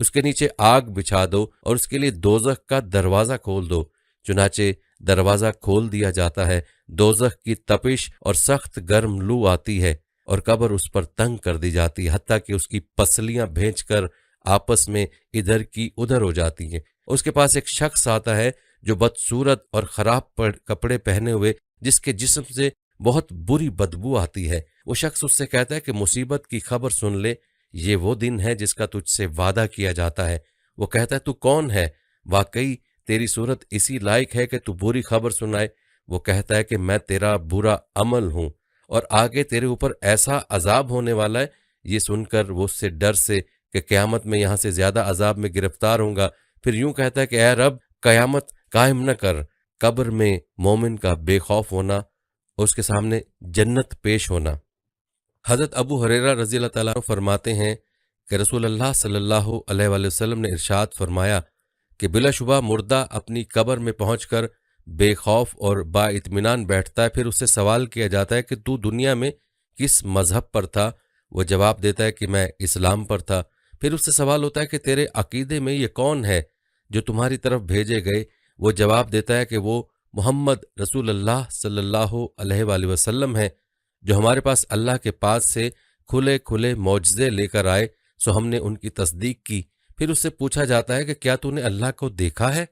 اس کے نیچے آگ بچھا دو اور اس کے لیے دوزخ کا دروازہ کھول دو۔ چنانچہ دروازہ کھول دیا جاتا ہے، دوزخ کی تپش اور سخت گرم لو آتی ہے اور قبر اس پر تنگ کر دی جاتی ہے، حتیٰ کہ اس کی پسلیاں بھینچ کر آپس میں ادھر کی ادھر ہو جاتی ہیں۔ اس کے پاس ایک شخص آتا ہے جو بدصورت اور خراب کپڑے پہنے ہوئے، جس کے جسم سے بہت بری بدبو آتی ہے۔ وہ شخص اس سے کہتا ہے کہ مصیبت کی خبر سن لے، یہ وہ دن ہے جس کا تجھ سے وعدہ کیا جاتا ہے۔ وہ کہتا ہے تو کون ہے؟ واقعی تیری صورت اسی لائق ہے کہ تو بری خبر سنائے۔ وہ کہتا ہے کہ میں تیرا برا عمل ہوں اور آگے تیرے اوپر ایسا عذاب ہونے والا ہے۔ یہ سن کر وہ اس سے ڈر سے کہ قیامت میں یہاں سے زیادہ عذاب میں گرفتار ہوں گا، پھر یوں کہتا ہے کہ اے رب قیامت قائم نہ کر۔ قبر میں مومن کا بے خوف ہونا اور اس کے سامنے جنت پیش ہونا۔ حضرت ابو ہریرہ رضی اللہ تعالیٰ عنہ فرماتے ہیں کہ رسول اللہ صلی اللہ علیہ وآلہ وسلم نے ارشاد فرمایا کہ بلا شبہ مردہ اپنی قبر میں پہنچ کر بے خوف اور با اطمینان بیٹھتا ہے، پھر اس سے سوال کیا جاتا ہے کہ تو دنیا میں کس مذہب پر تھا؟ وہ جواب دیتا ہے کہ میں اسلام پر تھا۔ پھر اس سے سوال ہوتا ہے کہ تیرے عقیدے میں یہ کون ہے جو تمہاری طرف بھیجے گئے؟ وہ جواب دیتا ہے کہ وہ محمد رسول اللہ صلی اللہ علیہ وآلہ وسلم ہیں جو ہمارے پاس اللہ کے پاس سے کھلے کھلے معجزے لے کر آئے، سو ہم نے ان کی تصدیق کی۔ پھر اس سے پوچھا جاتا ہے کہ کیا تو نے اللہ کو دیکھا ہے؟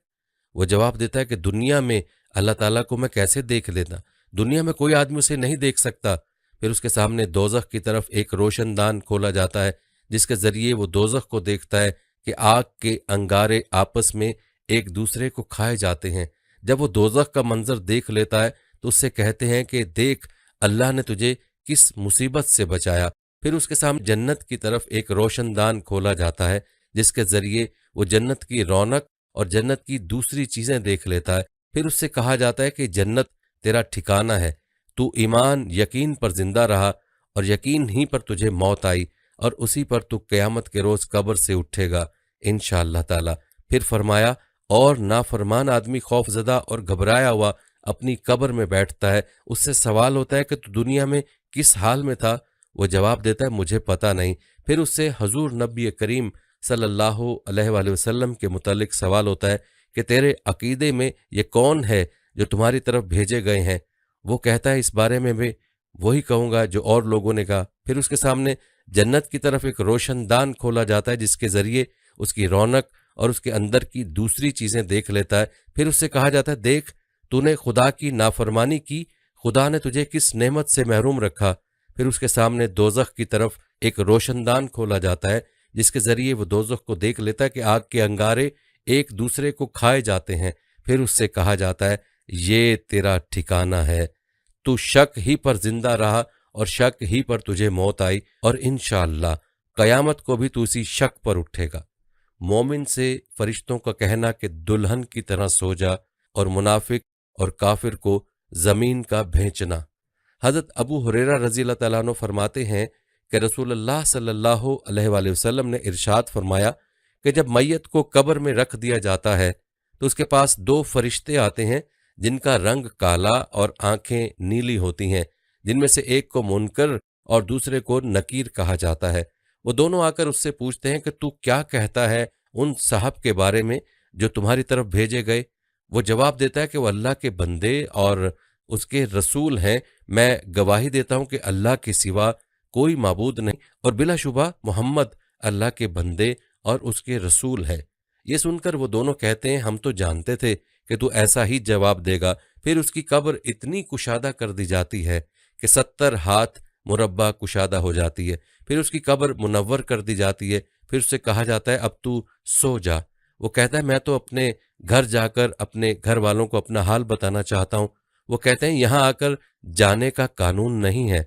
وہ جواب دیتا ہے کہ دنیا میں اللہ تعالیٰ کو میں کیسے دیکھ لیتا؟ دنیا میں کوئی آدمی اسے نہیں دیکھ سکتا۔ پھر اس کے سامنے دوزخ کی طرف ایک روشن دان کھولا جاتا ہے جس کے ذریعے وہ دوزخ کو دیکھتا ہے کہ آگ کے انگارے آپس میں ایک دوسرے کو کھائے جاتے ہیں۔ جب وہ دوزخ کا منظر دیکھ لیتا ہے تو اس سے کہتے ہیں کہ دیکھ اللہ نے تجھے کس مصیبت سے بچایا۔ پھر اس کے سامنے جنت کی طرف ایک روشن دان کھولا جاتا ہے جس کے ذریعے وہ جنت کی رونق اور جنت کی دوسری چیزیں دیکھ لیتا ہے۔ پھر اس سے کہا جاتا ہے کہ جنت تیرا ٹھکانہ ہے، تو ایمان یقین پر زندہ رہا اور یقین ہی پر تجھے موت آئی اور اسی پر تو قیامت کے روز قبر سے اٹھے گا انشاءاللہ تعالی۔ پھر فرمایا اور نافرمان آدمی خوف زدہ اور گھبرایا ہوا اپنی قبر میں بیٹھتا ہے، اس سے سوال ہوتا ہے کہ تو دنیا میں کس حال میں تھا؟ وہ جواب دیتا ہے مجھے پتہ نہیں۔ پھر اس سے حضور نبی کریم صلی اللہ علیہ وآلہ وسلم کے متعلق سوال ہوتا ہے کہ تیرے عقیدے میں یہ کون ہے جو تمہاری طرف بھیجے گئے ہیں؟ وہ کہتا ہے اس بارے میں بھی وہی کہوں گا جو اور لوگوں نے کہا۔ پھر اس کے سامنے جنت کی طرف ایک روشن دان کھولا جاتا ہے جس کے ذریعے اس کی رونق اور اس کے اندر کی دوسری چیزیں دیکھ لیتا ہے۔ پھر اس سے کہا جاتا ہے دیکھ تو نے خدا کی نافرمانی کی، خدا نے تجھے کس نعمت سے محروم رکھا۔ پھر اس کے سامنے دوزخ کی طرف ایک روشن دان کھولا جاتا ہے جس کے ذریعے وہ دوزخ کو دیکھ لیتا ہے کہ آگ کے انگارے ایک دوسرے کو کھائے جاتے ہیں۔ پھر اس سے کہا جاتا ہے یہ تیرا ٹھکانہ ہے، تو شک ہی پر زندہ رہا اور شک ہی پر تجھے موت آئی اور انشاءاللہ قیامت کو بھی تو اسی شک پر اٹھے گا۔ مومن سے فرشتوں کا کہنا کہ دلہن کی طرح سو جا، اور منافق اور کافر کو زمین کا بھینچنا۔ حضرت ابو ہریرہ رضی اللہ تعالیٰ عنہ فرماتے ہیں کہ رسول اللہ صلی اللہ علیہ وآلہ وسلم نے ارشاد فرمایا کہ جب میت کو قبر میں رکھ دیا جاتا ہے تو اس کے پاس دو فرشتے آتے ہیں جن کا رنگ کالا اور آنکھیں نیلی ہوتی ہیں، جن میں سے ایک کو منکر اور دوسرے کو نکیر کہا جاتا ہے۔ وہ دونوں آ کر اس سے پوچھتے ہیں کہ تو کیا کہتا ہے ان صاحب کے بارے میں جو تمہاری طرف بھیجے گئے؟ وہ جواب دیتا ہے کہ وہ اللہ کے بندے اور اس کے رسول ہیں، میں گواہی دیتا ہوں کہ اللہ کے سوا کوئی معبود نہیں اور بلا شبہ محمد اللہ کے بندے اور اس کے رسول ہے۔ یہ سن کر وہ دونوں کہتے ہیں ہم تو جانتے تھے کہ تو ایسا ہی جواب دے گا۔ پھر اس کی قبر اتنی کشادہ کر دی جاتی ہے کہ 70 ہاتھ مربع کشادہ ہو جاتی ہے۔ پھر اس کی قبر منور کر دی جاتی ہے۔ پھر اس سے کہا جاتا ہے اب تو سو جا۔ وہ کہتا ہے میں تو اپنے گھر جا کر اپنے گھر والوں کو اپنا حال بتانا چاہتا ہوں۔ وہ کہتے ہیں یہاں آ کر جانے کا قانون نہیں ہے،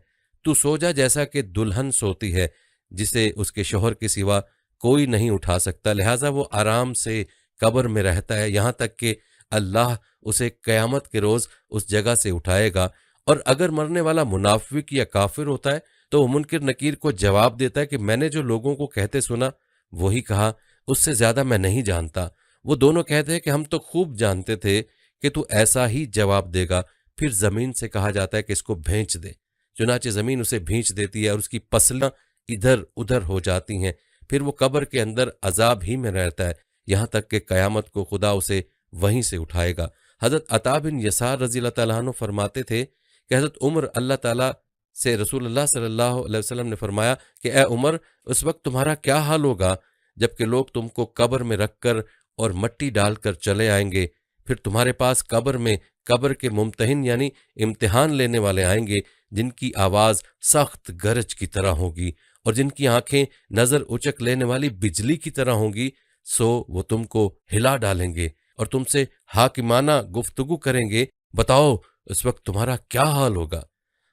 تو سو جا جیسا کہ دلہن سوتی ہے جسے اس کے شوہر کے سوا کوئی نہیں اٹھا سکتا، لہٰذا وہ آرام سے قبر میں رہتا ہے یہاں تک کہ اللہ اسے قیامت کے روز اس جگہ سے اٹھائے گا۔ اور اگر مرنے والا منافق یا کافر ہوتا ہے تو وہ منکر نکیر کو جواب دیتا ہے کہ میں نے جو لوگوں کو کہتے سنا وہی کہا، اس سے زیادہ میں نہیں جانتا۔ وہ دونوں کہتے ہیں کہ ہم تو خوب جانتے تھے کہ تو ایسا ہی جواب دے گا۔ پھر زمین سے کہا جاتا ہے کہ اس کو بھینچ دے، چنانچہ زمین اسے بھینچ دیتی ہے اور اس کی پسلیاں ادھر ادھر ہو جاتی ہیں۔ پھر وہ قبر کے اندر عذاب ہی میں رہتا ہے یہاں تک کہ قیامت کو خدا اسے وہیں سے اٹھائے گا۔ حضرت عطا بن یسار رضی اللہ تعالیٰ عنہ فرماتے تھے کہ حضرت عمر اللہ تعالیٰ سے رسول اللہ صلی اللہ علیہ وسلم نے فرمایا کہ اے عمر، اس وقت تمہارا کیا حال ہوگا جب کہ لوگ تم کو قبر میں رکھ کر اور مٹی ڈال کر چلے آئیں گے، پھر تمہارے پاس قبر میں قبر کے ممتحن یعنی امتحان لینے والے آئیں گے، جن کی آواز سخت گرج کی طرح ہوگی اور جن کی آنکھیں نظر اچک لینے والی بجلی کی طرح ہوں گی، سو وہ تم کو ہلا ڈالیں گے اور تم سے حاکمانہ گفتگو کریں گے، بتاؤ اس وقت تمہارا کیا حال ہوگا؟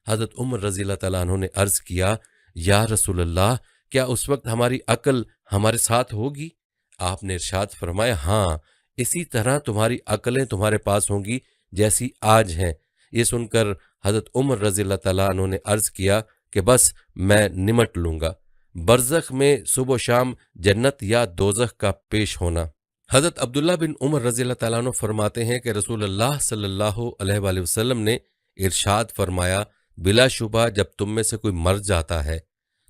حضرت عمر رضی اللہ تعالیٰ عنہ نے عرض کیا، یا رسول اللہ، کیا اس وقت ہماری عقل ہمارے ساتھ ہوگی؟ آپ نے ارشاد فرمایا، ہاں، اسی طرح تمہاری عقلیں تمہارے پاس ہوں گی جیسی آج ہیں۔ یہ سن کر حضرت عمر رضی اللہ تعالیٰ عنہ نے عرض کیا کہ بس میں نمٹ لوں گا۔ برزخ میں صبح و شام جنت یا دوزخ کا پیش ہونا۔ حضرت عبداللہ بن عمر رضی اللہ تعالیٰ عنہ فرماتے ہیں کہ رسول اللہ صلی اللہ علیہ وآلہ وسلم نے ارشاد فرمایا، بلا شبہ جب تم میں سے کوئی مر جاتا ہے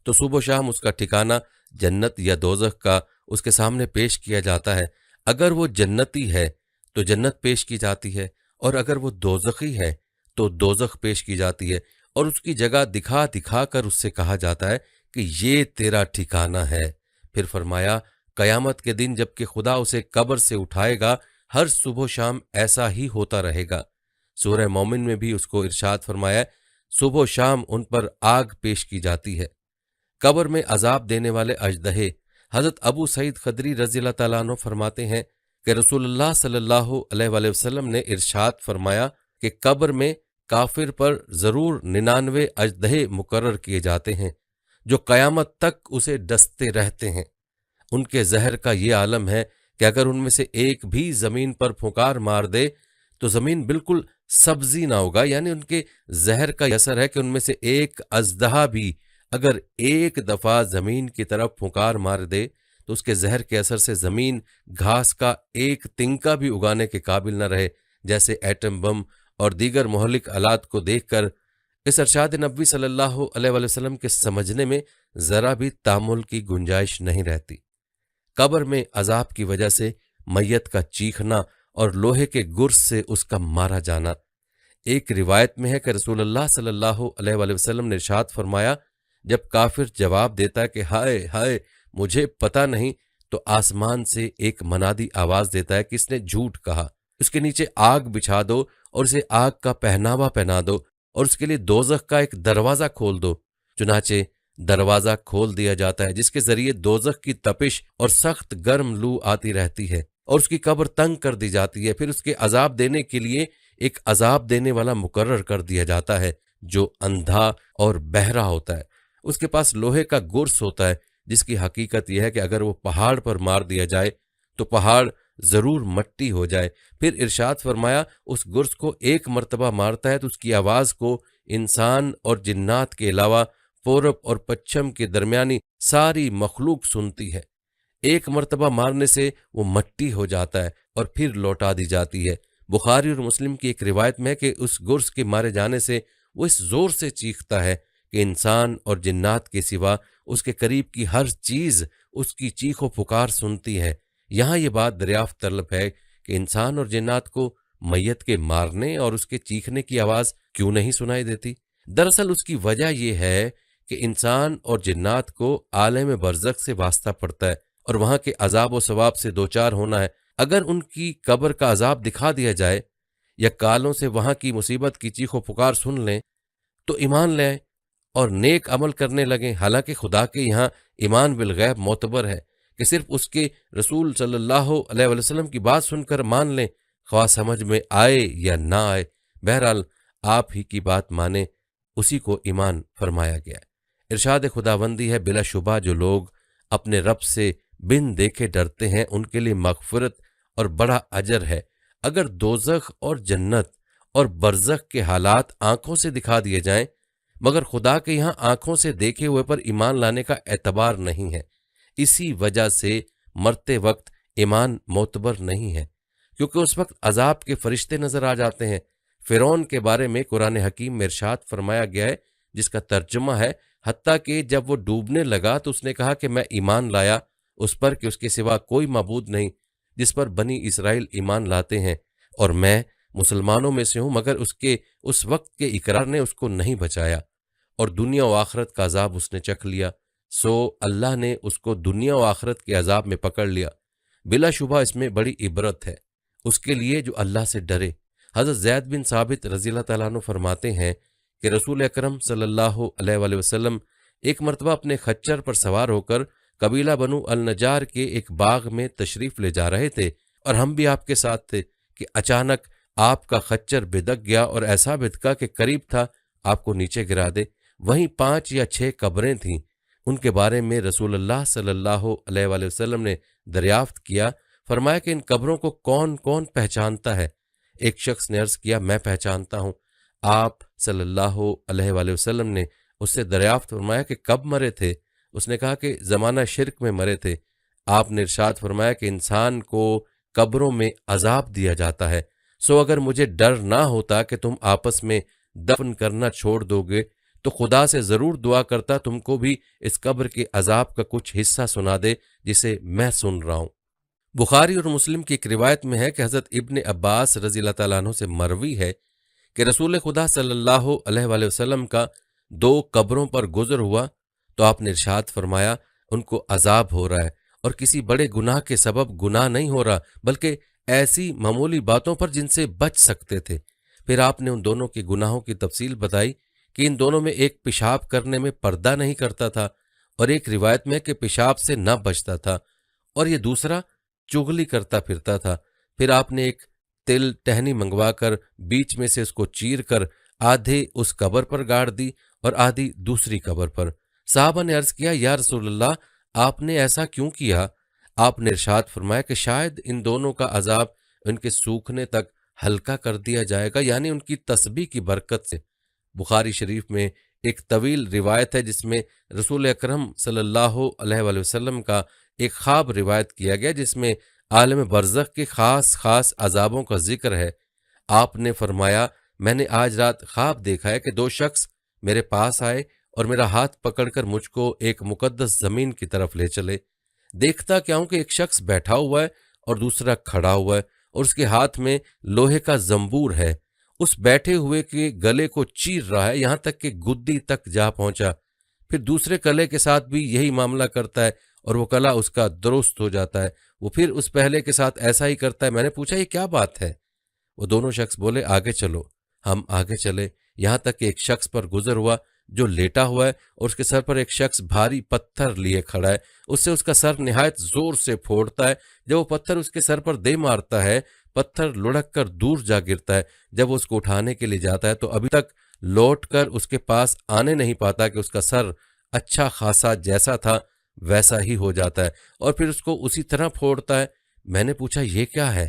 تو صبح و شام اس کا ٹھکانہ جنت یا دوزخ کا اس کے سامنے پیش کیا جاتا ہے۔ اگر وہ جنتی ہے تو جنت پیش کی جاتی ہے، اور اگر وہ دوزخی ہے تو دوزخ پیش کی جاتی ہے، اور اس کی جگہ دکھا دکھا کر اس سے کہا جاتا ہے کہ یہ تیرا ٹھکانہ ہے۔ پھر فرمایا، قیامت کے دن جب کہ خدا اسے قبر سے اٹھائے گا، ہر صبح و شام ایسا ہی ہوتا رہے گا۔ سورہ مومن میں بھی اس کو ارشاد فرمایا، صبح و شام ان پر آگ پیش کی جاتی ہے۔ قبر میں عذاب دینے والے اژدہے۔ حضرت ابو سعید خدری رضی اللہ تعالیٰ عنہ فرماتے ہیں کہ رسول اللہ صلی اللہ علیہ وآلہ وسلم نے ارشاد فرمایا کہ قبر میں کافر پر ضرور 99 اژدہے مقرر کیے جاتے ہیں جو قیامت تک اسے ڈستے رہتے ہیں۔ ان کے زہر کا یہ عالم ہے کہ اگر ان میں سے ایک بھی زمین پر پھونکار مار دے تو زمین بالکل سبزی نہ ہوگا، یعنی ان کے زہر کا یہ اثر ہے کہ ان میں سے ایک اژدہا بھی اگر ایک دفعہ زمین کی طرف پھونکار مار دے تو اس کے زہر کے اثر سے زمین گھاس کا ایک تنکا بھی اگانے کے قابل نہ رہے، جیسے ایٹم بم اور دیگر مہلک آلات کو دیکھ کر اس ارشاد نبوی صلی اللہ علیہ وآلہ وسلم کے سمجھنے میں ذرا بھی تامل کی گنجائش نہیں رہتی۔ قبر میں عذاب کی وجہ سے میت کا چیخنا اور لوہے کے گرز سے اس کا مارا جانا۔ ایک روایت میں ہے کہ رسول اللہ صلی اللہ علیہ وآلہ وسلم نے ارشاد فرمایا، جب کافر جواب دیتا ہے کہ ہائے ہائے مجھے پتہ نہیں، تو آسمان سے ایک منادی آواز دیتا ہے کہ اس نے جھوٹ کہا، اس کے نیچے آگ بچھا دو اور اسے آگ کا پہناوا پہنا دو اور اس کے لیے دوزخ کا ایک دروازہ کھول دو۔ چنانچہ دروازہ کھول دیا جاتا ہے جس کے ذریعے دوزخ کی تپش اور سخت گرم لو آتی رہتی ہے اور اس کی قبر تنگ کر دی جاتی ہے۔ پھر اس کے عذاب دینے کے لیے ایک عذاب دینے والا مقرر کر دیا جاتا ہے جو اندھا اور بہرا ہوتا ہے۔ اس کے پاس لوہے کا گرس ہوتا ہے جس کی حقیقت یہ ہے کہ اگر وہ پہاڑ پر مار دیا جائے تو پہاڑ ضرور مٹی ہو جائے۔ پھر ارشاد فرمایا، اس گرس کو ایک مرتبہ مارتا ہے تو اس کی آواز کو انسان اور جنات کے علاوہ پورب اور پچھم کے درمیانی ساری مخلوق سنتی ہے۔ ایک مرتبہ مارنے سے وہ مٹی ہو جاتا ہے اور پھر لوٹا دی جاتی ہے۔ بخاری اور مسلم کی ایک روایت میں ہے کہ اس گرس کے مارے جانے سے وہ اس زور سے چیختا ہے کہ انسان اور جنات کے سوا اس کے قریب کی ہر چیز اس کی چیخ و پکار سنتی ہے۔ یہاں یہ بات دریافت طلب ہے کہ انسان اور جنات کو میت کے مارنے اور اس کے چیخنے کی آواز کیوں نہیں سنائی دیتی؟ دراصل اس کی وجہ یہ ہے کہ انسان اور جنات کو عالم برزخ سے واسطہ پڑتا ہے اور وہاں کے عذاب و ثواب سے دوچار ہونا ہے۔ اگر ان کی قبر کا عذاب دکھا دیا جائے یا کالوں سے وہاں کی مصیبت کی چیخ و پکار سن لیں تو ایمان لے آئیں اور نیک عمل کرنے لگیں، حالانکہ خدا کے یہاں ایمان بالغیب معتبر ہے کہ صرف اس کے رسول صلی اللہ علیہ وسلم کی بات سن کر مان لیں، خواہ سمجھ میں آئے یا نہ آئے، بہرحال آپ ہی کی بات مانیں، اسی کو ایمان فرمایا گیا ہے۔ ارشاد خداوندی ہے، بلا شبہ جو لوگ اپنے رب سے بن دیکھے ڈرتے ہیں ان کے لیے مغفرت اور بڑا اجر ہے۔ اگر دوزخ اور جنت اور برزخ کے حالات آنکھوں سے دکھا دیے جائیں مگر خدا کے یہاں آنکھوں سے دیکھے ہوئے پر ایمان لانے کا اعتبار نہیں ہے، اسی وجہ سے مرتے وقت ایمان معتبر نہیں ہے، کیونکہ اس وقت عذاب کے فرشتے نظر آ جاتے ہیں۔ فرعون کے بارے میں قرآن حکیم میں ارشاد فرمایا گیا ہے جس کا ترجمہ ہے، حتیٰ کہ جب وہ ڈوبنے لگا تو اس نے کہا کہ میں ایمان لایا اس پر کہ اس کے سوا کوئی معبود نہیں جس پر بنی اسرائیل ایمان لاتے ہیں، اور میں مسلمانوں میں سے ہوں، مگر اس وقت کے اقرار نے اس کو نہیں بچایا، اور دنیا و آخرت کا عذاب اس نے چکھ لیا، سو اللہ نے اس کو دنیا و آخرت کے عذاب میں پکڑ لیا۔ بلا شبہ اس میں بڑی عبرت ہے اس کے لیے جو اللہ سے ڈرے۔ حضرت زید بن ثابت رضی اللہ تعالیٰ عنہ فرماتے ہیں کہ رسول اکرم صلی اللہ علیہ وآلہ وسلم ایک مرتبہ اپنے خچر پر سوار ہو کر قبیلہ بنو النجار کے ایک باغ میں تشریف لے جا رہے تھے، اور ہم بھی آپ کے ساتھ تھے کہ اچانک آپ کا خچر بدک گیا، اور ایسا بدکا کہ قریب تھا آپ کو نیچے گرا دے۔ وہیں 5 یا 6 قبریں تھیں، ان کے بارے میں رسول اللہ صلی اللہ علیہ وآلہ وسلم نے دریافت کیا، فرمایا کہ ان قبروں کو کون کون پہچانتا ہے؟ ایک شخص نے عرض کیا میں پہچانتا ہوں۔ آپ صلی اللہ علیہ وآلہ وسلم نے اس سے دریافت فرمایا کہ کب مرے تھے؟ اس نے کہا کہ زمانہ شرک میں مرے تھے۔ آپ نے ارشاد فرمایا کہ انسان کو قبروں میں عذاب دیا جاتا ہے، سو اگر مجھے ڈر نہ ہوتا کہ تم آپس میں دفن کرنا چھوڑ دو گے تو خدا سے ضرور دعا کرتا تم کو بھی اس قبر کے عذاب کا کچھ حصہ سنا دے جسے میں سن رہا ہوں۔ بخاری اور مسلم کی ایک روایت میں ہے کہ حضرت ابن عباس رضی اللہ تعالیٰ عنہ سے مروی ہے کہ رسول خدا صلی اللہ علیہ وآلہ وسلم کا 2 قبروں پر گزر ہوا تو آپ نے ارشاد فرمایا ان کو عذاب ہو رہا ہے، اور کسی بڑے گناہ کے سبب گناہ نہیں ہو رہا بلکہ ایسی معمولی باتوں پر جن سے بچ سکتے تھے۔ پھر آپ نے ان دونوں کے گناہوں کی تفصیل بتائی کہ ان دونوں میں ایک پیشاب کرنے میں پردہ نہیں کرتا تھا، اور ایک روایت میں کہ پیشاب سے نہ بچتا تھا، اور یہ دوسرا چغلی کرتا پھرتا تھا۔ پھر آپ نے ایک تل ٹہنی منگوا کر بیچ میں سے اس کو چیر کر آدھے اس قبر پر گاڑ دی اور آدھی دوسری قبر پر۔ صحابہ نے عرض کیا یا رسول اللہ آپ نے ایسا کیوں کیا؟ آپ نے ارشاد فرمایا کہ شاید ان دونوں کا عذاب ان کے سوکھنے تک ہلکا کر دیا جائے گا، یعنی ان کی تسبیح کی برکت سے۔ بخاری شریف میں ایک طویل روایت ہے جس میں رسول اکرم صلی اللہ علیہ وآلہ وسلم کا ایک خواب روایت کیا گیا جس میں عالم برزخ کے خاص خاص عذابوں کا ذکر ہے۔ آپ نے فرمایا میں نے آج رات خواب دیکھا ہے کہ 2 شخص میرے پاس آئے اور میرا ہاتھ پکڑ کر مجھ کو ایک مقدس زمین کی طرف لے چلے۔ دیکھتا کیا ہوں کہ ایک شخص بیٹھا ہوا ہے اور دوسرا کھڑا ہوا ہے، اور اس کے ہاتھ میں لوہے کا زنبور ہے، اس بیٹھے ہوئے کے گلے کو چیر رہا ہے یہاں تک کہ گدی تک جا پہنچا۔ پھر دوسرے کلے کے ساتھ بھی یہی معاملہ کرتا ہے اور وہ کلا اس کا درست ہو جاتا ہے، وہ پھر اس پہلے کے ساتھ ایسا ہی کرتا ہے۔ میں نے پوچھا یہ کیا بات ہے؟ وہ دونوں شخص بولے آگے چلو۔ ہم آگے چلے یہاں تک کہ ایک شخص پر گزر ہوا جو لیٹا ہوا ہے اور اس کے سر پر ایک شخص بھاری پتھر لیے کھڑا ہے، اس سے اس کا سر نہایت زور سے پھوڑتا ہے۔ جب وہ پتھر اس کے سر پر دے مارتا ہے پتھر لڑک کر دور جا گرتا ہے۔ جب وہ اس کو اٹھانے کے لیے جاتا ہے تو ابھی تک لوٹ کر اس کے پاس آنے نہیں پاتا کہ اس کا سر اچھا خاصا جیسا تھا ویسا ہی ہو جاتا ہے، اور پھر اس کو اسی طرح پھوڑتا ہے۔ میں نے پوچھا یہ کیا ہے؟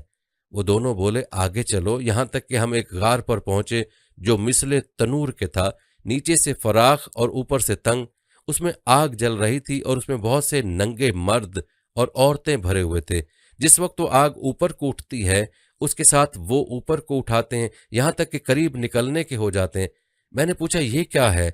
وہ دونوں بولے آگے چلو، یہاں تک کہ ہم ایک غار پر پہنچے جو مثل تنور کے تھا، نیچے سے فراخ اور اوپر سے تنگ، اس میں آگ جل رہی تھی اور اس میں بہت سے ننگے مرد اور عورتیں بھرے ہوئے تھے۔ جس وقت وہ آگ اوپر کو اٹھتی ہے اس کے ساتھ وہ اوپر کو اٹھاتے ہیں یہاں تک کہ قریب نکلنے کے ہو جاتے ہیں۔ میں نے پوچھا یہ کیا ہے؟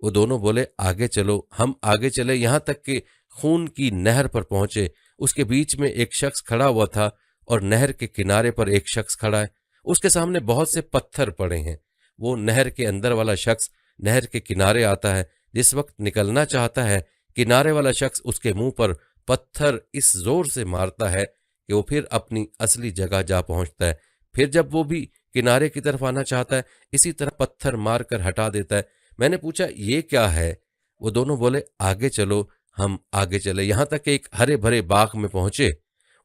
وہ دونوں بولے آگے چلو۔ ہم آگے چلے یہاں تک کہ خون کی نہر پر پہنچے، اس کے بیچ میں ایک شخص کھڑا ہوا تھا اور نہر کے کنارے پر ایک شخص کھڑا ہے، اس کے سامنے بہت سے پتھر پڑے ہیں۔ وہ نہر کے اندر والا شخص نہر کے کنارے آتا ہے، جس وقت نکلنا چاہتا ہے کنارے والا شخص اس کے منہ پر پتھر اس زور سے مارتا ہے کہ وہ پھر اپنی اصلی جگہ جا پہنچتا ہے۔ پھر جب وہ بھی کنارے کی طرف آنا چاہتا ہے اسی طرح پتھر مار کر ہٹا دیتا ہے۔ میں نے پوچھا یہ کیا ہے؟ وہ دونوں بولے آگے چلو۔ ہم آگے چلے یہاں تک کہ ایک ہرے بھرے باغ میں پہنچے،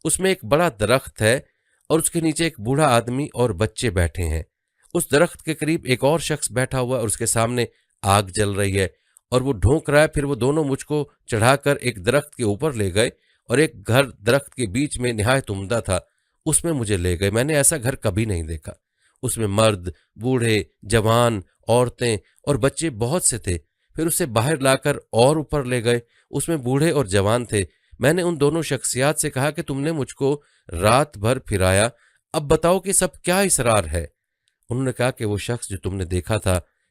اس میں ایک بڑا درخت ہے اور اس کے نیچے ایک بوڑھا آدمی اور بچے بیٹھے ہیں۔ اس درخت کے قریب ایک اور شخص بیٹھا ہوا ہے اور اس کے سامنے آگ جل رہی ہے اور وہ ڈھونک رہا ہے۔ پھر وہ دونوں مجھ کو چڑھا کر ایک درخت کے اوپر لے گئے اور ایک گھر درخت کے بیچ میں نہایت عمدہ تھا، اس میں مجھے لے گئے۔ میں نے ایسا گھر کبھی نہیں دیکھا، اس میں مرد، بوڑھے، جوان، عورتیں اور بچے بہت سے تھے۔ پھر اسے باہر لا کر اور اوپر لے گئے، اس میں بوڑھے اور جوان تھے۔ میں نے ان دونوں شخصیات سے کہا کہ تم نے مجھ کو رات بھر پھرایا، اب بتاؤ کہ سب کیا اسرار ہے؟ انہوں نے کہا کہ وہ شخص جو تم نے دیکھا تھا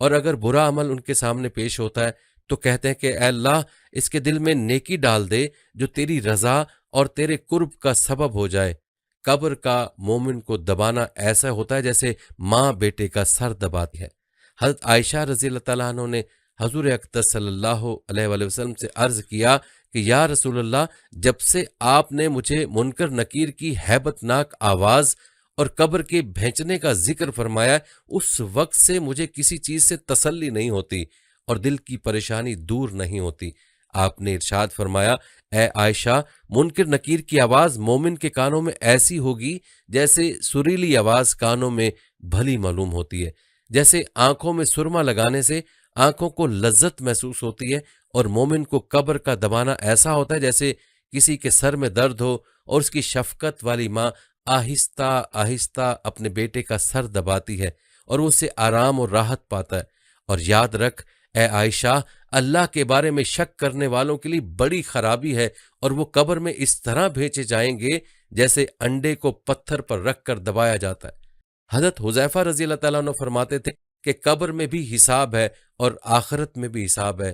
اور اگر برا عمل ان کے سامنے پیش ہوتا ہے تو کہتے ہیں کہ اے اللہ اس کے دل میں نیکی ڈال دے جو تیری رضا اور تیرے قرب کا سبب ہو جائے۔ قبر کا مومن کو دبانا ایسا ہوتا ہے جیسے ماں بیٹے کا سر دباتی ہے۔ حضرت عائشہ رضی اللہ تعالیٰ عنہ نے حضور اقدس صلی اللہ علیہ وآلہ وسلم سے عرض کیا کہ یا رسول اللہ، جب سے آپ نے مجھے منکر نکیر کی ہیبت ناک آواز اور قبر کے بھینچنے کا ذکر فرمایا، اس وقت سے مجھے کسی چیز سے تسلی نہیں ہوتی اور دل کی پریشانی دور نہیں ہوتی۔ آپ نے ارشاد فرمایا، اے عائشہ، منکر نکیر کی آواز مومن کے کانوں میں ایسی ہوگی جیسے سریلی آواز کانوں میں بھلی معلوم ہوتی ہے، جیسے آنکھوں میں سرما لگانے سے آنکھوں کو لذت محسوس ہوتی ہے، اور مومن کو قبر کا دبانا ایسا ہوتا ہے جیسے کسی کے سر میں درد ہو اور اس کی شفقت والی ماں آہستہ آہستہ اپنے بیٹے کا سر دباتی ہے اور وہ اس سے آرام اور راحت پاتا ہے۔ اور یاد رکھ اے عائشہ، اللہ کے بارے میں شک کرنے والوں کے لیے بڑی خرابی ہے، اور وہ قبر میں اس طرح بھیجے جائیں گے جیسے انڈے کو پتھر پر رکھ کر دبایا جاتا ہے۔ حضرت حذیفہ رضی اللہ تعالیٰ عنہ فرماتے تھے کہ قبر میں بھی حساب ہے اور آخرت میں بھی حساب ہے،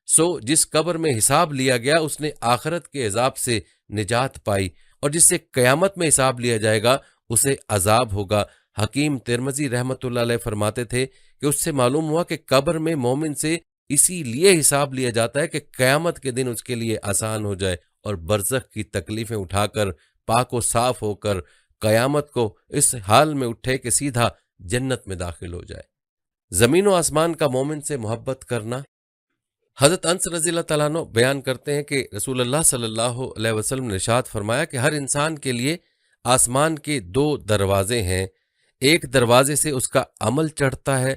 سو جس قبر میں حساب لیا گیا اس نے آخرت کے عذاب سے نجات پائی، اور جس سے قیامت میں حساب لیا جائے گا اسے عذاب ہوگا۔ حکیم ترمذی رحمۃ اللہ علیہ فرماتے تھے کہ اس سے معلوم ہوا کہ قبر میں مومن سے اسی لیے حساب لیا جاتا ہے کہ قیامت کے دن اس کے لیے آسان ہو جائے اور برزخ کی تکلیفیں اٹھا کر پاک و صاف ہو کر قیامت کو اس حال میں اٹھے کہ سیدھا جنت میں داخل ہو جائے۔ زمین و آسمان کا مومن سے محبت کرنا۔ حضرت انس رضی اللہ تعالیٰ عنہ بیان کرتے ہیں کہ رسول اللہ صلی اللہ علیہ وسلم نے ارشاد فرمایا کہ ہر انسان کے لیے آسمان کے دو دروازے ہیں، ایک دروازے سے اس کا عمل چڑھتا ہے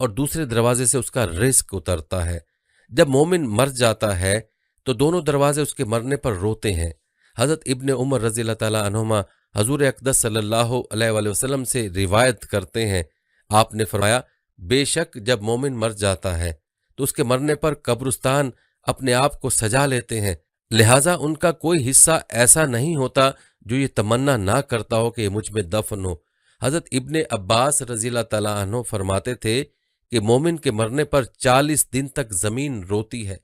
اور دوسرے دروازے سے اس کا رزق اترتا ہے۔ جب مومن مر جاتا ہے تو دونوں دروازے اس کے مرنے پر روتے ہیں۔ حضرت ابن عمر رضی اللہ تعالیٰ عنہما حضور اقدس صلی اللہ علیہ وآلہ وسلم سے روایت کرتے ہیں، آپ نے فرمایا بے شک جب مومن مر جاتا ہے تو اس کے مرنے پر قبرستان اپنے آپ کو سجا لیتے ہیں، لہٰذا ان کا کوئی حصہ ایسا نہیں ہوتا جو یہ تمنا نہ کرتا ہو کہ یہ مجھ میں دفن ہو۔ حضرت ابن عباس رضی اللہ تعالیٰ عنہ فرماتے تھے کہ مومن کے مرنے پر 40 دن تک زمین روتی ہے۔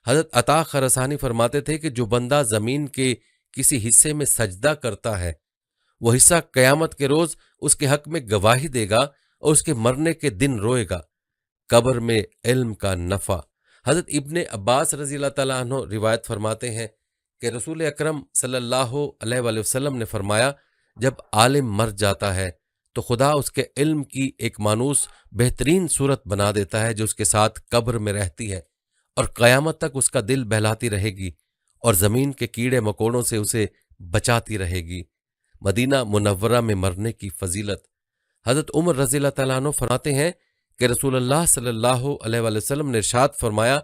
حضرت عطا خراسانی فرماتے تھے کہ جو بندہ زمین کے کسی حصے میں سجدہ کرتا ہے وہ حصہ قیامت کے روز اس کے حق میں گواہی دے گا اور اس کے مرنے کے دن روئے گا۔ قبر میں علم کا نفع۔ حضرت ابن عباس رضی اللہ تعالیٰ عنہ روایت فرماتے ہیں کہ رسول اکرم صلی اللہ علیہ وآلہ وسلم نے فرمایا جب عالم مر جاتا ہے تو خدا اس کے علم کی ایک مانوس بہترین صورت بنا دیتا ہے جو اس کے ساتھ قبر میں رہتی ہے اور قیامت تک اس کا دل بہلاتی رہے گی اور زمین کے کیڑے مکوڑوں سے اسے بچاتی رہے گی۔ مدینہ منورہ میں مرنے کی فضیلت۔ حضرت عمر رضی اللہ تعالیٰ عنہ فرماتے ہیں کہ رسول اللہ صلی اللہ علیہ وآلہ وسلم نے ارشاد فرمایا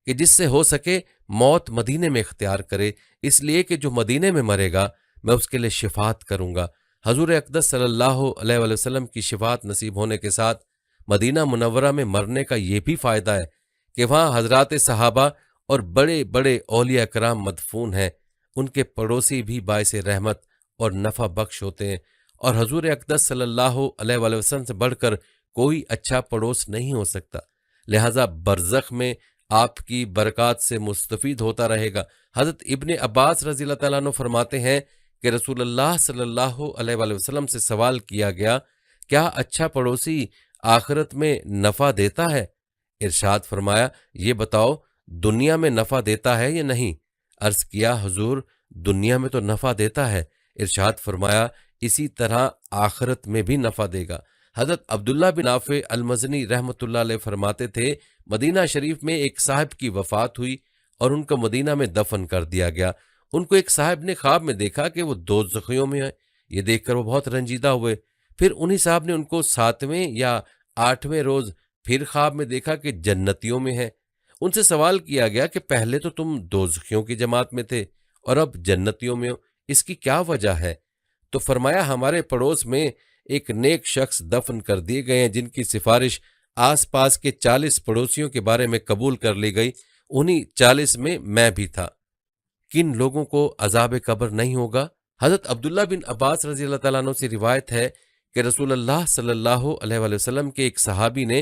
کہ جس سے ہو سکے موت مدینے میں اختیار کرے، اس لیے کہ جو مدینے میں مرے گا میں اس کے لیے شفاعت کروں گا۔ حضور اقدس صلی اللہ علیہ وآلہ وسلم کی شفاعت نصیب ہونے کے ساتھ مدینہ منورہ میں مرنے کا یہ بھی فائدہ ہے کہ وہاں حضرات صحابہ اور بڑے بڑے اولیاء کرام مدفون ہیں، ان کے پڑوسی بھی باعث رحمت اور نفع بخش ہوتے ہیں، اور حضور اقدس صلی اللہ علیہ وآلہ وسلم سے بڑھ کر کوئی اچھا پڑوس نہیں ہو سکتا، لہٰذا برزخ میں آپ کی برکات سے مستفید ہوتا رہے گا۔ حضرت ابن عباس رضی اللہ تعالیٰ عنہ فرماتے ہیں کہ رسول اللہ صلی اللہ علیہ وآلہ وسلم سے سوال کیا گیا کیا اچھا پڑوسی آخرت میں نفع دیتا ہے؟ ارشاد فرمایا یہ بتاؤ دنیا میں نفع دیتا ہے یا نہیں؟ عرض کیا حضور دنیا میں تو نفع دیتا ہے۔ ارشاد فرمایا اسی طرح آخرت میں بھی نفع دے گا۔ حضرت عبداللہ بن نافع المزنی رحمۃ اللہ علیہ فرماتے تھے مدینہ شریف میں ایک صاحب کی وفات ہوئی اور ان کو مدینہ میں دفن کر دیا گیا۔ ان کو ایک صاحب نے خواب میں دیکھا کہ وہ دوزخیوں میں ہیں، یہ دیکھ کر وہ بہت رنجیدہ ہوئے۔ پھر انہی صاحب نے ان کو 7ویں یا 8ویں روز پھر خواب میں دیکھا کہ جنتیوں میں ہیں۔ ان سے سوال کیا گیا کہ پہلے تو تم دوزخیوں کی جماعت میں تھے اور اب جنتیوں میں ہو، اس کی کیا وجہ ہے؟ تو فرمایا ہمارے پڑوس میں ایک نیک شخص دفن کر دیے گئے ہیں جن کی سفارش آس پاس کے 40 پڑوسیوں کے بارے میں قبول کر لی گئی، انہی 40 میں میں بھی تھا۔ کن لوگوں کو عذاب قبر نہیں ہوگا؟ حضرت عبداللہ بن عباس رضی اللہ تعالیٰ عنہ سے روایت ہے کہ رسول اللہ صلی اللہ علیہ وآلہ وسلم کے ایک صحابی نے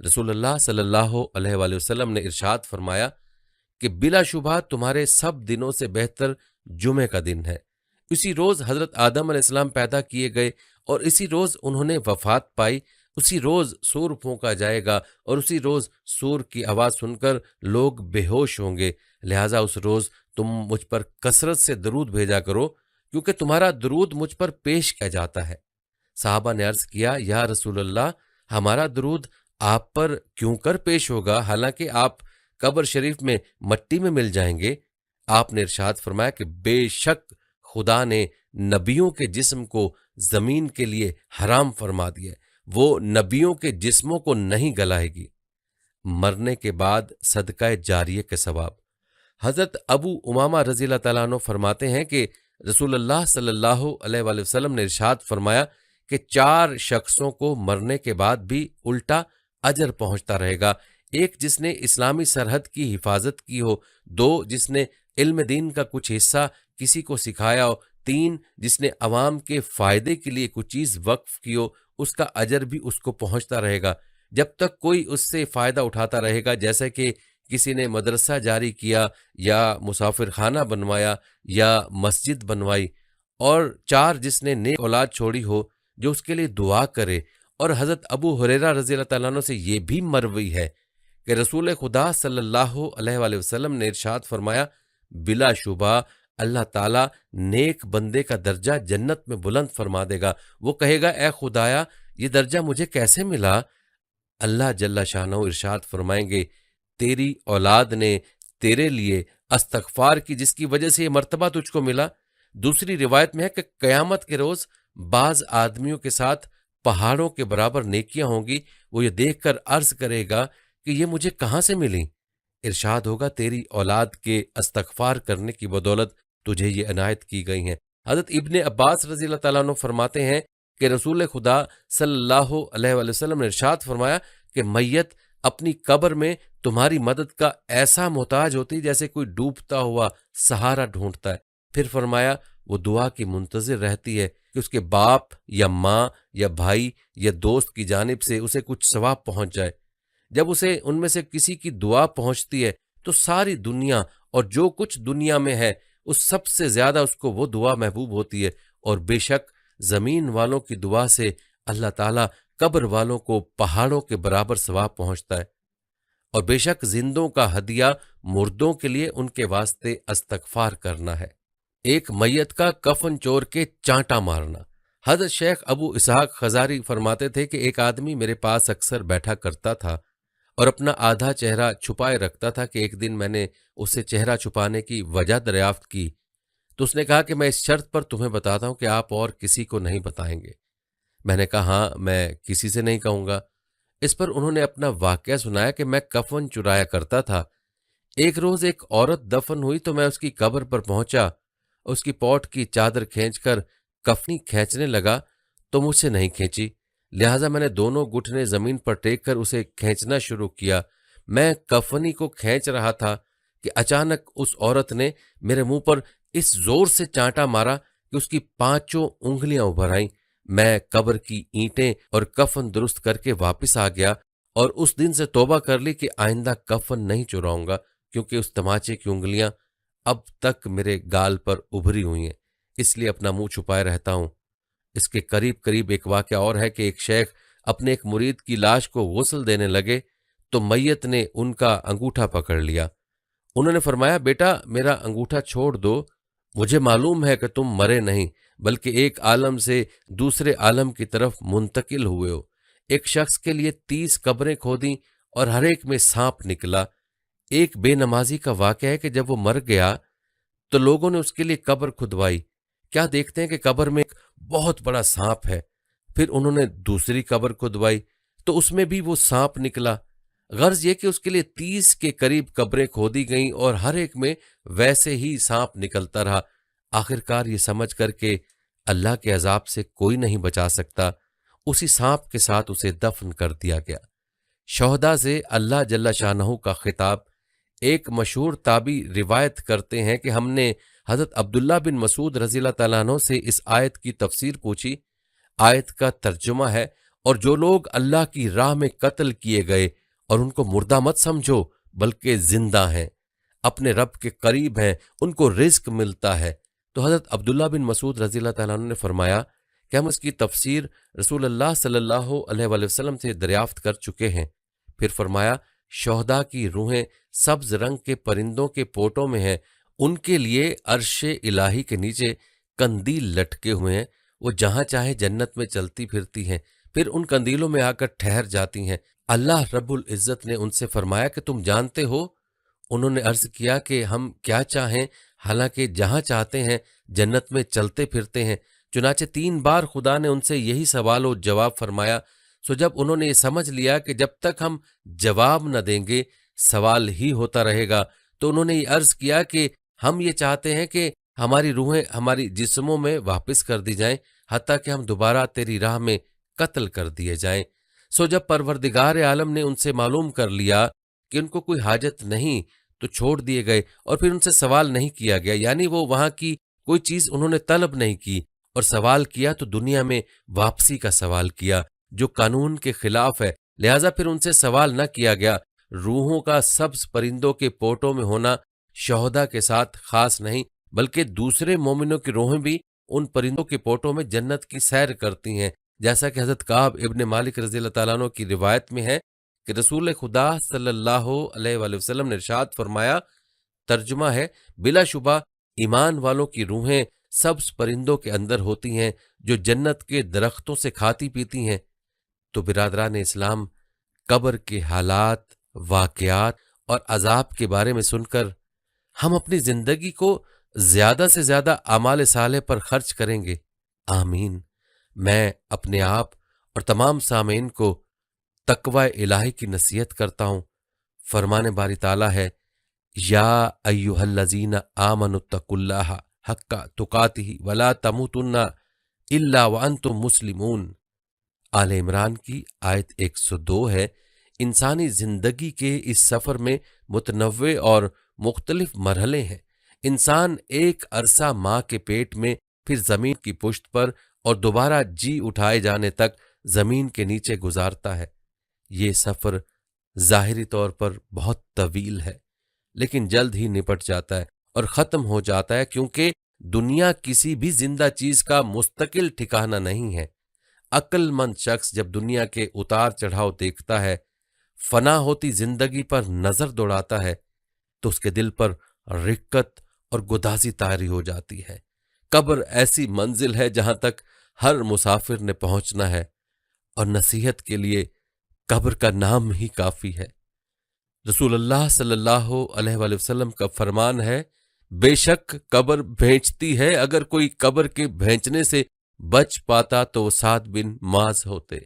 رسول اللہ صلی اللہ علیہ وآلہ وسلم نے ارشاد فرمایا کہ بلا شبہ تمہارے سب دنوں سے بہتر جمعے کا دن ہے۔ اسی روز حضرت آدم علیہ السلام پیدا کیے گئے اور اسی روز انہوں نے وفات پائی، اسی روز سور پھونکا جائے گا اور اسی روز سور کی آواز سن کر لوگ بے ہوش ہوں گے، لہٰذا اس روز تم مجھ پر کثرت سے درود بھیجا کرو کیونکہ تمہارا درود مجھ پر پیش کیا جاتا ہے۔ صحابہ نے عرض کیا، یا رسول اللہ، ہمارا درود آپ پر کیوں کر پیش ہوگا حالانکہ آپ قبر شریف میں مٹی میں مل جائیں گے؟ آپ نے ارشاد فرمایا کہ بے شک خدا نے نبیوں کے جسم کو زمین کے لیے حرام فرما دیا، وہ نبیوں کے جسموں کو نہیں گلائے گی۔ مرنے کے بعد صدقہ جاریہ کے ثواب۔ حضرت ابو امامہ رضی اللہ تعالیٰ عنہ فرماتے ہیں کہ رسول اللہ صلی اللہ علیہ وآلہ وسلم نے ارشاد فرمایا کہ 4 شخصوں کو مرنے کے بعد بھی الٹا اجر پہنچتا رہے گا۔ ایک جس نے اسلامی سرحد کی حفاظت کی ہو، 2 جس نے علم دین کا کچھ حصہ کسی کو سکھایا ہو، 3 جس نے عوام کے فائدے کے لیے کچھ چیز وقف کی ہو، اس کا اجر بھی اس کو پہنچتا رہے گا جب تک کوئی اس سے فائدہ اٹھاتا رہے گا، جیسے کہ کسی نے مدرسہ جاری کیا یا مسافر خانہ بنوایا یا مسجد بنوائی۔ اور 4 جس نے نیک اولاد چھوڑی ہو جو اس کے لیے دعا کرے۔ اور حضرت ابو ہریرہ رضی اللہ تعالیٰ عنہ سے یہ بھی مروی ہے کہ رسول خدا صلی اللہ علیہ وآلہ وسلم نے ارشاد فرمایا، بلا شبہ اللہ تعالیٰ نیک بندے کا درجہ جنت میں بلند فرما دے گا۔ وہ کہے گا، اے خدایا، یہ درجہ مجھے کیسے ملا؟ اللہ جل شانہ ارشاد فرمائیں گے، تیری اولاد نے تیرے لیے استغفار کی جس کی وجہ سے یہ مرتبہ تجھ کو ملا۔ دوسری روایت میں ہے کہ قیامت کے روز بعض آدمیوں کے ساتھ پہاڑوں کے برابر نیکیاں ہوں گی، وہ یہ دیکھ کر عرض کرے گا کہ یہ مجھے کہاں سے ملی؟ ارشاد ہوگا، تیری اولاد کے استغفار کرنے کی بدولت تجھے یہ عنایت کی گئی ہیں۔ حضرت ابن عباس رضی اللہ تعالیٰ عنہ فرماتے ہیں کہ رسول خدا صلی اللہ علیہ وآلہ وسلم نے ارشاد فرمایا کہ میت اپنی قبر میں تمہاری مدد کا ایسا محتاج ہوتی جیسے کوئی ڈوبتا ہوا سہارا ڈھونڈتا ہے۔ پھر فرمایا وہ دعا کی منتظر رہتی ہے کہ اس کے باپ یا ماں یا بھائی یا دوست کی جانب سے اسے کچھ ثواب پہنچ جائے۔ جب اسے ان میں سے کسی کی دعا پہنچتی ہے تو ساری دنیا اور جو کچھ دنیا میں ہے اس سب سے زیادہ اس کو وہ دعا محبوب ہوتی ہے، اور بے شک زمین والوں کی دعا سے اللہ تعالیٰ قبر والوں کو پہاڑوں کے برابر ثواب پہنچتا ہے، اور بے شک زندوں کا ہدیہ مردوں کے لیے ان کے واسطے استغفار کرنا ہے۔ ایک میت کا کفن چور کے چانٹا مارنا۔ حضرت شیخ ابو اسحاق خزاری فرماتے تھے کہ ایک آدمی میرے پاس اکثر بیٹھا کرتا تھا اور اپنا آدھا چہرہ چھپائے رکھتا تھا کہ ایک دن میں نے اسے چہرہ چھپانے کی وجہ دریافت کی تو اس نے کہا کہ میں اس شرط پر تمہیں بتاتا ہوں کہ آپ اور کسی کو نہیں بتائیں گے۔ میں نے کہا ہاں، میں کسی سے نہیں کہوں گا۔ اس پر انہوں نے اپنا واقعہ سنایا کہ میں کفن چرایا کرتا تھا۔ ایک روز ایک عورت دفن ہوئی تو میں اس کی قبر پر پہنچا، اس کی پوٹ کی چادر کھینچ کر کفنی کھینچنے لگا تو مجھ سے نہیں کھینچی، لہٰذا میں نے دونوں گھٹنے زمین پر ٹیک کر اسے کھینچنا شروع کیا۔ میں کفنی کو کھینچ رہا تھا کہ اچانک اس عورت نے میرے منہ پر اس زور سے چانٹا مارا کہ اس کی 5 انگلیاں ابھر آئیں۔ میں قبر کی اینٹیں اور کفن درست کر کے واپس آ گیا اور اس دن سے توبہ کر لی کہ آئندہ کفن نہیں چراؤں گا، کیونکہ اس تماچے کی انگلیاں اب تک میرے گال پر ابھری ہوئی ہیں، اس لیے اپنا منہ چھپائے رہتا ہوں۔ اس کے قریب ایک واقعہ اور ہے کہ ایک شیخ اپنے ایک مرید کی لاش کو غسل دینے لگے تو میت نے ان کا انگوٹھا پکڑ لیا۔ انہوں نے فرمایا، بیٹا میرا انگوٹھا چھوڑ دو، مجھے معلوم ہے کہ تم مرے نہیں بلکہ ایک عالم سے دوسرے عالم کی طرف منتقل ہوئے ہو۔ ایک شخص کے لیے 30 قبریں کھودیں اور ہر ایک میں سانپ نکلا۔ ایک بے نمازی کا واقعہ ہے کہ جب وہ مر گیا تو لوگوں نے اس کے لیے قبر کھدوائی، کیا دیکھتے ہیں کہ قبر میں ایک بہت بڑا سانپ ہے۔ پھر انہوں نے دوسری قبر کھدوائی تو اس میں بھی وہ سانپ نکلا۔ غرض یہ کہ اس کے لیے 30 کے قریب قبریں کھودی گئیں اور ہر ایک میں ویسے ہی سانپ نکلتا رہا۔ آخرکار یہ سمجھ کر کہ اللہ کے عذاب سے کوئی نہیں بچا سکتا، اسی سانپ کے ساتھ اسے دفن کر دیا گیا۔ شہداء سے اللہ جل شانہ کا خطاب۔ ایک مشہور تابعی روایت کرتے ہیں کہ ہم نے حضرت عبداللہ بن مسعود رضی اللہ تعالیٰ عنہ سے اس آیت کی تفسیر پوچھی۔ آیت کا ترجمہ ہے، اور جو لوگ اللہ کی راہ میں قتل کیے گئے اور ان کو مردہ مت سمجھو بلکہ زندہ ہیں، اپنے رب کے قریب ہیں، ان کو رزق ملتا ہے۔ تو حضرت عبداللہ بن مسعود رضی اللہ تعالیٰ عنہ نے فرمایا کہ ہم اس کی تفسیر رسول اللہ صلی اللہ علیہ وآلہ وسلم سے دریافت کر چکے ہیں۔ پھر فرمایا شہداء کی روحیں سبز رنگ کے پرندوں کے پوٹوں میں ہیں، ان کے لیے عرش الہی کے نیچے قندیل لٹکے ہوئے ہیں، وہ جہاں چاہے جنت میں چلتی پھرتی ہیں، پھر ان قندیلوں میں آ کر ٹھہر جاتی ہیں۔ اللہ رب العزت نے ان سے فرمایا کہ تم جانتے ہو؟ انہوں نے عرض کیا کہ ہم کیا چاہیں، حالانکہ جہاں چاہتے ہیں جنت میں چلتے پھرتے ہیں۔ چنانچہ 3 بار خدا نے ان سے یہی سوال و جواب فرمایا۔ سو جب انہوں نے یہ سمجھ لیا کہ جب تک ہم جواب نہ دیں گے سوال ہی ہوتا رہے گا، تو انہوں نے یہ عرض کیا کہ ہم یہ چاہتے ہیں کہ ہماری روحیں ہماری جسموں میں واپس کر دی جائیں، حتیٰ کہ ہم دوبارہ تیری راہ میں قتل کر دیے جائیں۔ سو جب پروردگار عالم نے ان سے معلوم کر لیا کہ ان کو کوئی حاجت نہیں تو چھوڑ دیے گئے، اور پھر ان سے سوال نہیں کیا گیا، یعنی وہ وہاں کی کوئی چیز انہوں نے طلب نہیں کی، اور سوال کیا تو دنیا میں واپسی کا سوال کیا جو قانون کے خلاف ہے، لہٰذا پھر ان سے سوال نہ کیا گیا۔ روحوں کا سبز پرندوں کے پوٹوں میں ہونا شہداء کے ساتھ خاص نہیں، بلکہ دوسرے مومنوں کی روحیں بھی ان پرندوں کے پوٹوں میں جنت کی سیر کرتی ہیں، جیسا کہ حضرت کعب ابن مالک رضی اللہ تعالیٰ عنہ کی روایت میں ہے کہ رسول خدا صلی اللہ علیہ وآلہ وسلم نے ارشاد فرمایا، ترجمہ ہے، بلا شبہ ایمان والوں کی روحیں سبز پرندوں کے اندر ہوتی ہیں جو جنت کے درختوں سے کھاتی پیتی ہیں۔ تو برادران اسلام، قبر کے حالات، واقعات اور عذاب کے بارے میں سن کر ہم اپنی زندگی کو زیادہ سے زیادہ اعمال صالح پر خرچ کریں گے۔ آمین۔ میں اپنے آپ اور تمام سامعین کو تقوی الہی کی نصیحت کرتا ہوں۔ فرمان باری تعالیٰ ہے، یا ایھا الذین آمنوا اتقوا اللہ حق تقاتہ ولا تموتن الا وانتم مسلمون۔ آل عمران کی آیت 102 ہے۔ انسانی زندگی کے اس سفر میں متنوع اور مختلف مرحلے ہیں۔ انسان ایک عرصہ ماں کے پیٹ میں، پھر زمین کی پشت پر، اور دوبارہ جی اٹھائے جانے تک زمین کے نیچے گزارتا ہے۔ یہ سفر ظاہری طور پر بہت طویل ہے، لیکن جلد ہی نپٹ جاتا ہے اور ختم ہو جاتا ہے، کیونکہ دنیا کسی بھی زندہ چیز کا مستقل ٹھکانہ نہیں ہے۔ عقل مند شخص جب دنیا کے اتار چڑھاؤ دیکھتا ہے، فنا ہوتی زندگی پر نظر دوڑاتا ہے، تو اس کے دل پر رقت اور گدازی طاری ہو جاتی ہے۔ قبر ایسی منزل ہے جہاں تک ہر مسافر نے پہنچنا ہے، اور نصیحت کے لیے قبر کا نام ہی کافی ہے۔ رسول اللہ صلی اللہ علیہ وآلہ وسلم کا فرمان ہے، بے شک قبر بھینچتی ہے، اگر کوئی قبر کے بھینچنے سے بچ پاتا تو وہ سعد بن معاذ ہوتے۔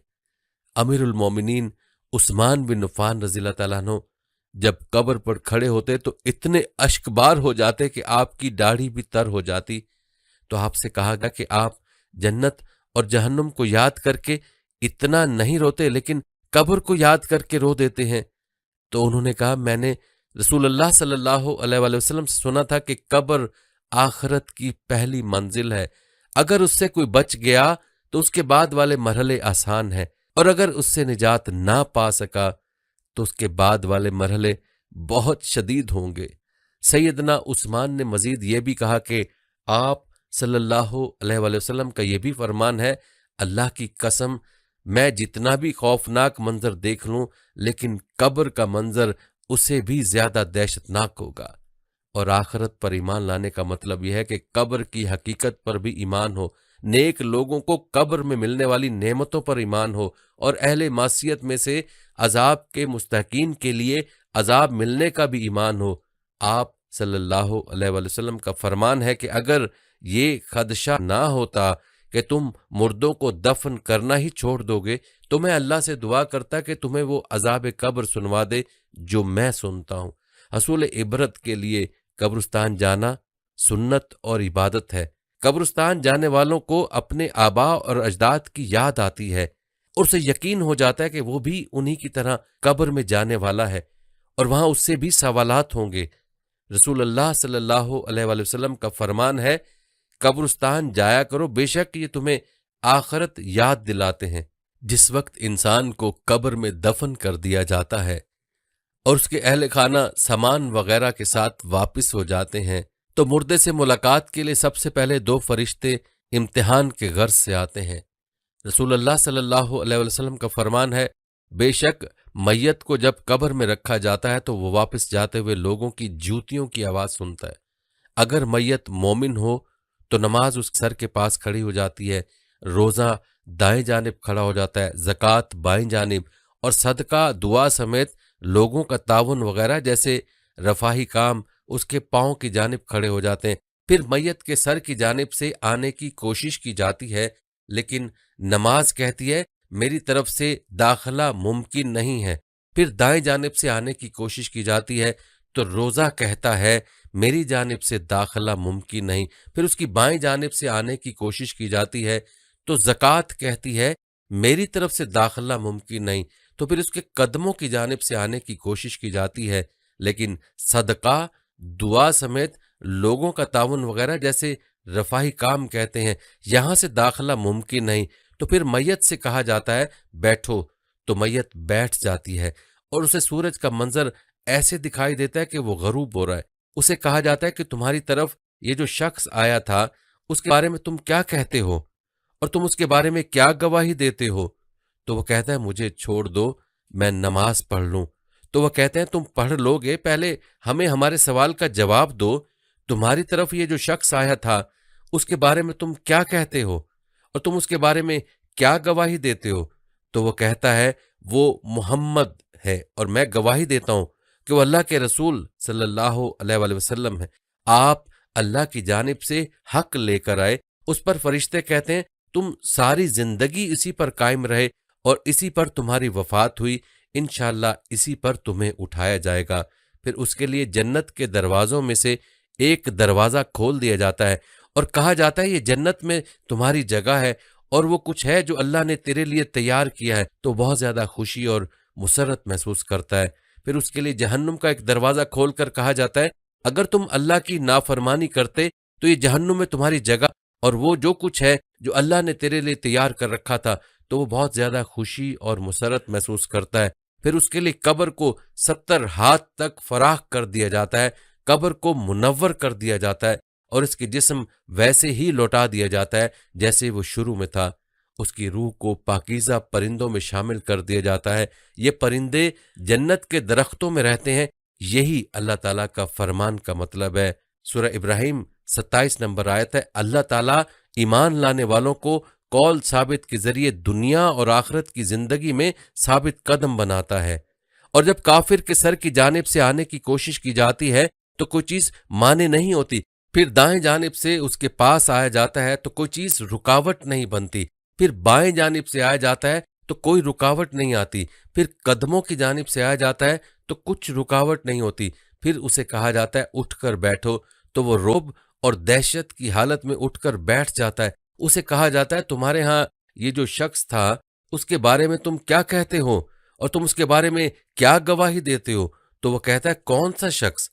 امیر المومنین عثمان بن عفان رضی اللہ تعالیٰ عنہ جب قبر پر کھڑے ہوتے تو اتنے اشکبار ہو جاتے کہ آپ کی داڑھی بھی تر ہو جاتی۔ تو آپ سے کہا گیا کہ آپ جنت اور جہنم کو یاد کر کے اتنا نہیں روتے، لیکن قبر کو یاد کر کے رو دیتے ہیں۔ تو انہوں نے کہا، میں نے رسول اللہ صلی اللہ علیہ وآلہ وسلم سے سنا تھا کہ قبر آخرت کی پہلی منزل ہے، اگر اس سے کوئی بچ گیا تو اس کے بعد والے مرحلے آسان ہیں، اور اگر اس سے نجات نہ پا سکا تو اس کے بعد والے مرحلے بہت شدید ہوں گے۔ سیدنا عثمان نے مزید یہ بھی کہا کہ آپ صلی اللہ علیہ وآلہ وسلم کا یہ بھی فرمان ہے، اللہ کی قسم میں جتنا بھی خوفناک منظر دیکھ لوں، لیکن قبر کا منظر اسے بھی زیادہ دہشت ناک ہوگا۔ اور آخرت پر ایمان لانے کا مطلب یہ ہے کہ قبر کی حقیقت پر بھی ایمان ہو، نیک لوگوں کو قبر میں ملنے والی نعمتوں پر ایمان ہو، اور اہل معصیت میں سے عذاب کے مستحقین کے لیے عذاب ملنے کا بھی ایمان ہو۔ آپ صلی اللہ علیہ وآلہ وسلم کا فرمان ہے کہ اگر یہ خدشہ نہ ہوتا کہ تم مردوں کو دفن کرنا ہی چھوڑ دو گے تو میں اللہ سے دعا کرتا کہ تمہیں وہ عذاب قبر سنوا دے جو میں سنتا ہوں۔ حصول عبرت کے لیے قبرستان جانا سنت اور عبادت ہے۔ قبرستان جانے والوں کو اپنے آباء اور اجداد کی یاد آتی ہے، اور اسے یقین ہو جاتا ہے کہ وہ بھی انہی کی طرح قبر میں جانے والا ہے، اور وہاں اس سے بھی سوالات ہوں گے۔ رسول اللہ صلی اللہ علیہ وآلہ وسلم کا فرمان ہے، قبرستان جایا کرو، بے شک یہ تمہیں آخرت یاد دلاتے ہیں۔ جس وقت انسان کو قبر میں دفن کر دیا جاتا ہے اور اس کے اہل خانہ سامان وغیرہ کے ساتھ واپس ہو جاتے ہیں تو مردے سے ملاقات کے لیے سب سے پہلے دو فرشتے امتحان کے غرض سے آتے ہیں۔ رسول اللہ صلی اللہ علیہ وسلم کا فرمان ہے، بے شک میت کو جب قبر میں رکھا جاتا ہے تو وہ واپس جاتے ہوئے لوگوں کی جوتیوں کی آواز سنتا ہے۔ اگر میت مومن ہو تو نماز اس سر کے پاس کھڑی ہو جاتی ہے، روزہ دائیں جانب کھڑا ہو جاتا ہے، زکوٰۃ بائیں جانب، اور صدقہ دعا سمیت لوگوں کا تعاون وغیرہ جیسے رفاہی کام اس کے پاؤں کی جانب کھڑے ہو جاتے ہیں۔ پھر میت کے سر کی جانب سے آنے کی کوشش کی جاتی ہے، لیکن نماز کہتی ہے میری طرف سے داخلہ ممکن نہیں ہے۔ پھر دائیں جانب سے آنے کی کوشش کی جاتی ہے تو روزہ کہتا ہے میری جانب سے داخلہ ممکن نہیں۔ پھر اس کی بائیں جانب سے آنے کی کوشش کی جاتی ہے تو زکوٰۃ کہتی ہے میری طرف سے داخلہ ممکن نہیں۔ تو پھر اس کے قدموں کی جانب سے آنے کی کوشش کی جاتی ہے، لیکن صدقہ دعا سمیت لوگوں کا تعاون وغیرہ جیسے رفاہی کام کہتے ہیں یہاں سے داخلہ ممکن نہیں۔ تو پھر میت سے کہا جاتا ہے بیٹھو، تو میت بیٹھ جاتی ہے اور اسے سورج کا منظر ایسے دکھائی دیتا ہے کہ وہ غروب ہو رہا ہے۔ اسے کہا جاتا ہے کہ تمہاری طرف یہ جو شخص آیا تھا اس کے بارے میں تم کیا کہتے ہو اور تم اس کے بارے میں کیا گواہی دیتے ہو؟ تو وہ کہتا ہے مجھے چھوڑ دو، میں نماز پڑھ لوں۔ تو وہ کہتے ہیں تم پڑھ لو گے، پہلے ہمیں ہمارے سوال کا جواب دو، تمہاری طرف یہ جو شخص آیا تھا اس کے بارے میں تم کیا کہتے ہو اور تم اس کے بارے میں کیا گواہی دیتے ہو؟ تو وہ کہتا ہے وہ محمد ہے اور میں گواہی دیتا ہوں کہ وہ اللہ کے رسول صلی اللہ علیہ وآلہ وسلم ہے، آپ اللہ کی جانب سے حق لے کر آئے۔ اس پر فرشتے کہتے ہیں تم ساری زندگی اسی پر قائم رہے اور اسی پر تمہاری وفات ہوئی، انشاءاللہ اسی پر تمہیں اٹھایا جائے گا۔ پھر اس کے لیے جنت کے دروازوں میں سے ایک دروازہ کھول دیا جاتا ہے اور کہا جاتا ہے یہ جنت میں تمہاری جگہ ہے اور وہ کچھ ہے جو اللہ نے تیرے لیے تیار کیا ہے، تو بہت زیادہ خوشی اور مسرت محسوس کرتا ہے۔ پھر اس کے لیے جہنم کا ایک دروازہ کھول کر کہا جاتا ہے اگر تم اللہ کی نافرمانی کرتے تو یہ جہنم میں تمہاری جگہ اور وہ جو کچھ ہے جو اللہ نے تیرے لیے تیار کر رکھا تھا، تو وہ بہت زیادہ خوشی اور مسرت محسوس کرتا ہے۔ پھر اس کے لیے قبر کو 70 ہاتھ تک فراخ کر دیا جاتا ہے، قبر کو منور کر دیا جاتا ہے اور اس کے جسم ویسے ہی لوٹا دیا جاتا ہے جیسے وہ شروع میں تھا۔ اس کی روح کو پاکیزہ پرندوں میں شامل کر دیا جاتا ہے۔ یہ پرندے جنت کے درختوں میں رہتے ہیں، یہی اللہ تعالیٰ کا فرمان کا مطلب ہے۔ سورہ ابراہیم 27 نمبر آیت ہے، اللہ تعالیٰ ایمان لانے والوں کو قول ثابت کے ذریعے دنیا اور آخرت کی زندگی میں ثابت قدم بناتا ہے، اور جب کافر کے سر کی جانب سے آنے کی کوشش کی جاتی ہے تو کوئی چیز مانے نہیں ہوتی، پھر دائیں جانب سے اس کے پاس آیا جاتا ہے تو کوئی چیز رکاوٹ نہیں بنتی، پھر بائیں جانب سے آیا جاتا ہے تو کوئی رکاوٹ نہیں آتی، پھر قدموں کی جانب سے آیا جاتا ہے تو کچھ رکاوٹ نہیں ہوتی، پھر اسے کہا جاتا ہے اٹھ کر بیٹھو، تو وہ رعب اور دہشت کی حالت میں اٹھ کر بیٹھ جاتا ہے۔ اسے کہا جاتا ہے تمہارے ہاں یہ جو شخص تھا اس کے بارے میں تم کیا کہتے ہو اور تم اس کے بارے میں کیا گواہی دیتے ہو؟ تو وہ کہتا ہے کون سا شخص؟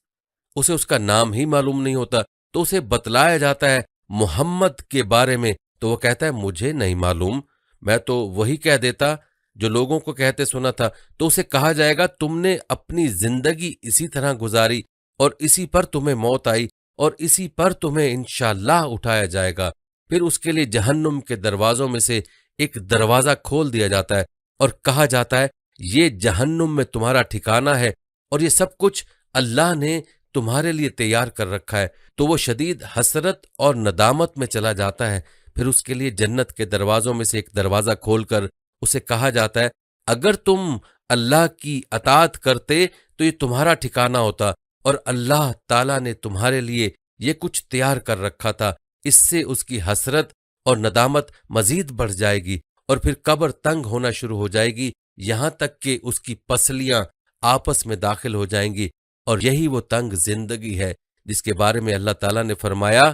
اسے اس کا نام ہی معلوم نہیں ہوتا، تو اسے بتلایا جاتا ہے محمد کے بارے میں، تو وہ کہتا ہے مجھے نہیں معلوم، میں تو وہی کہہ دیتا جو لوگوں کو کہتے سنا تھا۔ تو اسے کہا جائے گا تم نے اپنی زندگی اسی طرح گزاری اور اسی پر تمہیں موت آئی اور اسی پر تمہیں انشاءاللہ اٹھایا جائے گا۔ پھر اس کے لیے جہنم کے دروازوں میں سے ایک دروازہ کھول دیا جاتا ہے اور کہا جاتا ہے یہ جہنم میں تمہارا ٹھکانہ ہے اور یہ سب کچھ اللہ نے تمہارے لیے تیار کر رکھا ہے۔ تو وہ شدید حسرت اور ندامت میں چلا جاتا ہے۔ پھر اس کے لیے جنت کے دروازوں میں سے ایک دروازہ کھول کر اسے کہا جاتا ہے اگر تم اللہ کی اطاعت کرتے تو یہ تمہارا ٹھکانہ ہوتا اور اللہ تعالیٰ نے تمہارے لیے یہ کچھ تیار کر رکھا تھا۔ اس سے اس کی حسرت اور ندامت مزید بڑھ جائے گی اور پھر قبر تنگ ہونا شروع ہو جائے گی، یہاں تک کہ اس کی پسلیاں آپس میں داخل ہو جائیں گی، اور یہی وہ تنگ زندگی ہے جس کے بارے میں اللہ تعالیٰ نے فرمایا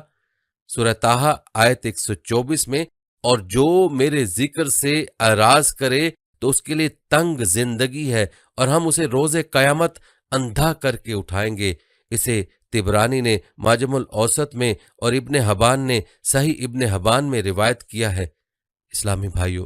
سورہ طٰہٰ آیت 124 میں، اور جو میرے ذکر سے اعراض کرے تو اس کے لیے تنگ زندگی ہے اور ہم اسے روز قیامت اندھا کر کے اٹھائیں گے۔ اسے طبرانی نے معجم الاوسط میں اور ابن حبان نے صحیح ابن حبان میں روایت کیا ہے۔ اسلامی بھائیوں،